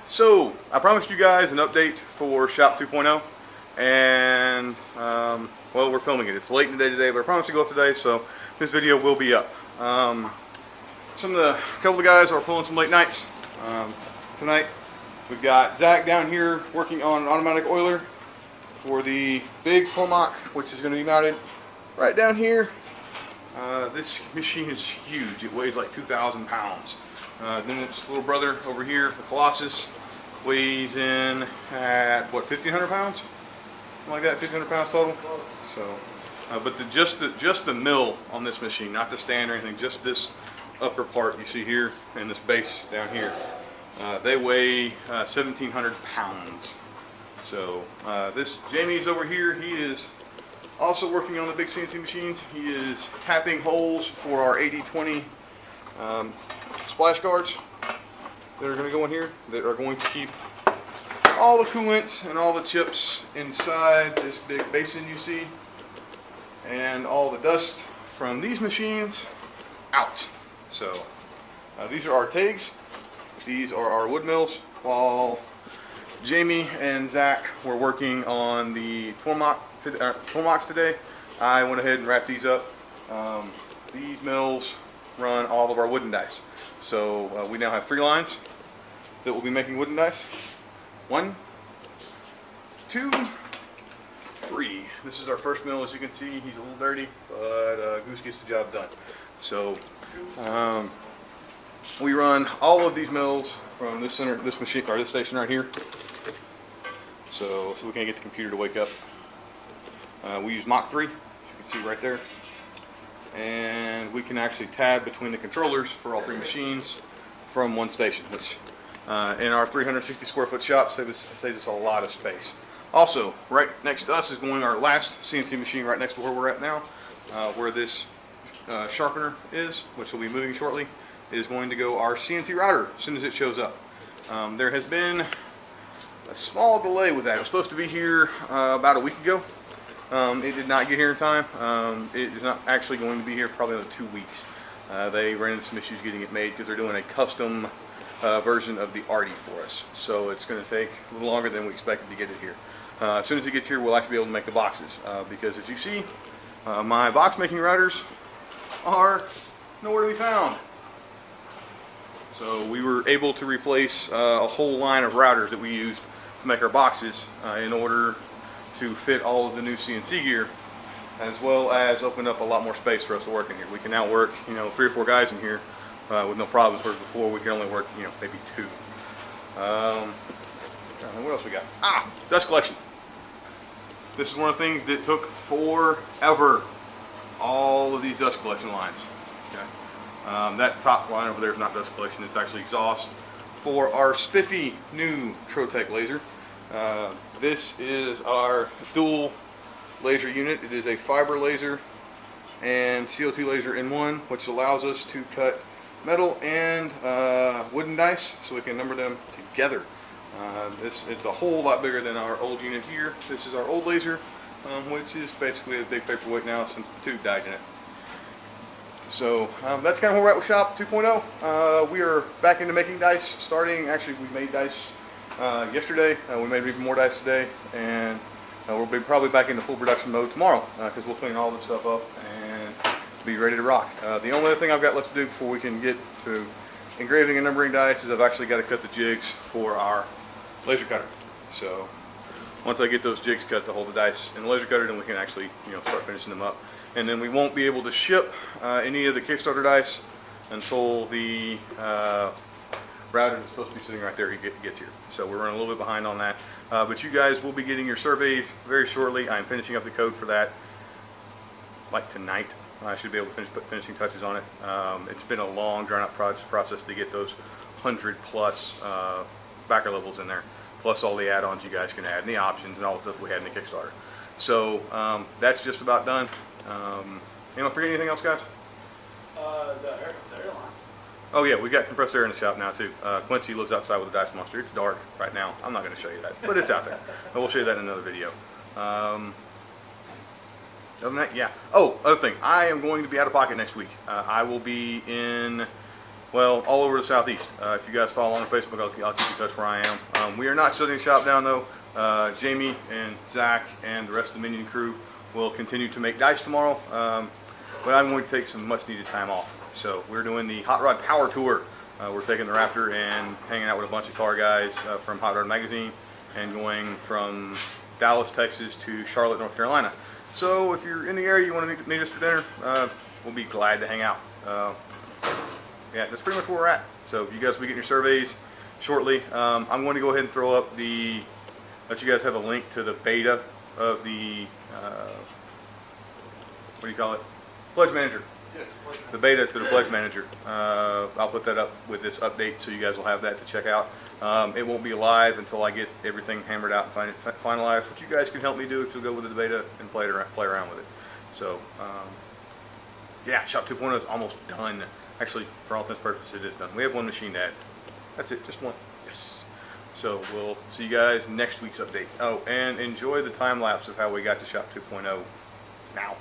So I promised you guys an update for Shop 2.0, and well, we're filming it. It's late in the day today, but I promised to go up today, so this video will be up. A couple of guys are pulling some late nights tonight. We've got Zach down here working on an automatic oiler for the big Tormach, which is going to be mounted right down here. This machine is huge. It weighs like 2,000 pounds. Then its little brother over here, the Colossus, weighs in at what, 1,500 pounds? Something like that, 1,500 pounds total. So, but just the mill on this machine, not the stand or anything, just this upper part you see here and this base down here, they weigh 1,700 pounds. So this Jamie's over here. He is also working on the big CNC machines. He is tapping holes for our 80/20 splash guards that are going to go in here, that are going to keep all the coolants and all the chips inside this big basin you see, and all the dust from these machines out. So these are our tags, these are our wood mills. While Jamie and Zach were working on the Tormachs today, I went ahead and wrapped these up. These mills run all of our wooden dice. So we now have 3 lines that will be making wooden dice. 1, 2, 3. This is our first mill. As you can see, he's a little dirty, but Goose gets the job done. So we run all of these mills from this machine, or this station right here. So we can't get the computer to wake up. We use Mach 3, as you can see right there. And we can actually tab between the controllers for all 3 machines from one station, which in our 360 square foot shop saves us a lot of space. Also, right next to us is going our last CNC machine, right next to where we're at now, where this sharpener is, which will be moving shortly, is going to go our CNC router as soon as it shows up. There has been a small delay with that. It was supposed to be here about a week ago. It did not get here in time. It is not actually going to be here for probably another 2 weeks. They ran into some issues getting it made because they're doing a custom version of the Arty for us. So it's going to take a little longer than we expected to get it here. As soon as it gets here, we'll actually be able to make the boxes. Because as you see, my box making routers are nowhere to be found. So we were able to replace a whole line of routers that we used to make our boxes in order to fit all of the new CNC gear, as well as open up a lot more space for us to work in here. We can now work, 3 or 4 guys in here with no problems, whereas before we could only work, maybe 2. What else we got? Dust collection. This is one of the things that took forever. All of these dust collection lines. Okay. That top line over there is not dust collection, it's actually exhaust for our spiffy new Trotec laser. This is our dual laser unit. It is a fiber laser and CO2 laser in one, which allows us to cut metal and wooden dice so we can number them together. It's a whole lot bigger than our old unit here. This is our old laser, which is basically a big paperweight now since the tube died in it. So that's kind of where we're at with Shop 2.0. We are back into making dice, actually we made dice yesterday. We made even more dice today, and we'll be probably back into full production mode tomorrow because we'll clean all this stuff up and be ready to rock. The only other thing I've got left to do before we can get to engraving and numbering dice is I've actually got to cut the jigs for our laser cutter. So once I get those jigs cut to hold the dice in the laser cutter, then we can actually start finishing them up. And then we won't be able to ship any of the Kickstarter dice until the router that's supposed to be sitting right there gets here. So we're running a little bit behind on that. But you guys will be getting your surveys very shortly. I'm finishing up the code for that like tonight. I should be able to put finishing touches on it. It's been a long, drawn-out process to get those 100+ backer levels in there, plus all the add-ons you guys can add, and the options, and all the stuff we had in the Kickstarter. So that's just about done. Am I forgetting anything else, guys? The airlines. Oh yeah, we got compressed air in the shop now too. Quincy lives outside with a dice monster. It's dark right now. I'm not going to show you that, but it's out there. I will show you that in another video. Other than that, yeah. Oh, other thing. I am going to be out of pocket next week. I will be in Well, all over the southeast. If you guys follow on Facebook, I'll keep you in touch where I am. We are not shutting the shop down though. Jamie and Zach and the rest of the Minion crew will continue to make dice tomorrow. But I'm going to take some much needed time off. So we're doing the Hot Rod Power Tour. We're taking the Raptor and hanging out with a bunch of car guys from Hot Rod Magazine and going from Dallas, Texas to Charlotte, North Carolina. So if you're in the area, you want to meet us for dinner, we'll be glad to hang out. Yeah, that's pretty much where we're at. So you guys will be getting your surveys shortly. I'm going to go ahead and throw up let you guys have a link to the beta of the, what do you call it? Pledge Manager. Yes. The beta to the Pledge Manager. I'll put that up with this update so you guys will have that to check out. It won't be live until I get everything hammered out and finalized, which you guys can help me do if you'll go with the beta and play around with it. So, yeah, Shop 2.0 is almost done. Actually, for all intents and purposes, it is done. We have one machine to add. That's it, just one. Yes. So we'll see you guys next week's update. Oh, and enjoy the time lapse of how we got to Shop 2.0 now.